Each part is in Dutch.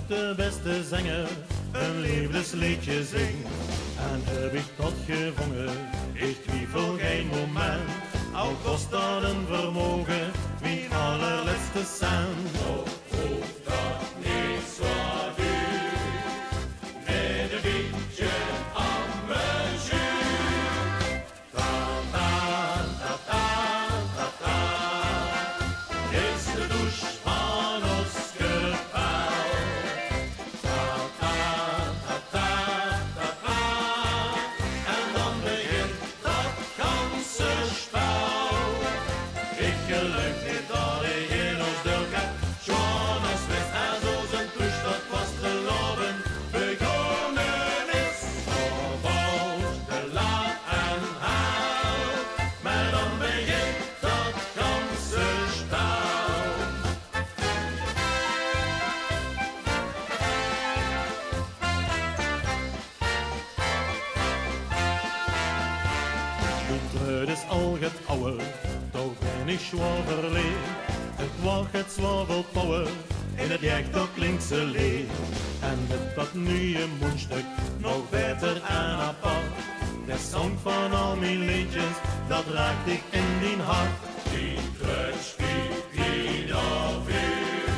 de beste zanger een liefdesliedje zingt. En heb ik dat gevangen, ik twijfel geen moment. Al kost dat een vermogen, wie allerlaatste cent. Nog hoeft dat niet zo duur, met een beetje amuur. Ta ta ta ta ta ta, is de douche van Oscar Paul. Ta ta ta ta ta ta, en dan begint dat ganse spel. Ik geloof niet dat ik in ons deel heb, John als wist en zo zijn douche dat was te lopen begonnen is. Vervolgens de laat en haal, maar dan begint dat ganse spel. Het is al het oude, toch ben ik zwaar verleerd. Het wacht het zwavelpower in het jacht dat linkse leer. En met dat nieuwe moenstuk nog beter en apart. De zang van al mijn liedjes, dat raakt ik in die hart. Die druk spielt niet of uur,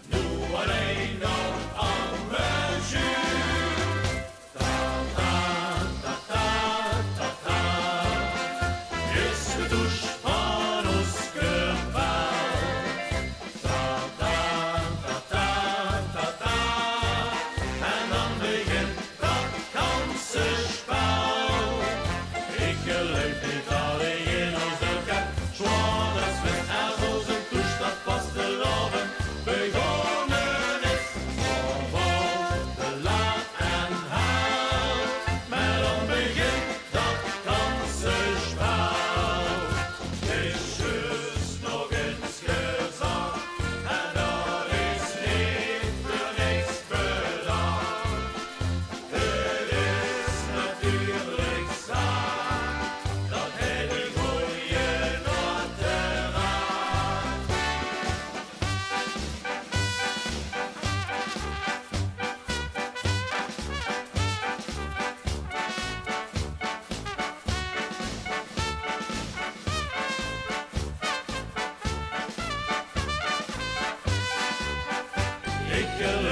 nu alleen nog amuur. Ta ta ta ta ta ta, is de douche van Oscar Paul. Ta ta ta ta ta ta, en dan begint dat ganse spel. Ik geloof niet dat ik in ons deel heb, zwaar als met elders een douche dat pas te lopen begonnen is. Vervolgens de laat en haal, maar dan begint dat ganse spel. Is juist nog eens gezegd, en dat is niet voor niks bedacht. Het is natuurlijk zaak, dat hij die goeie noten raakt. Ik geloof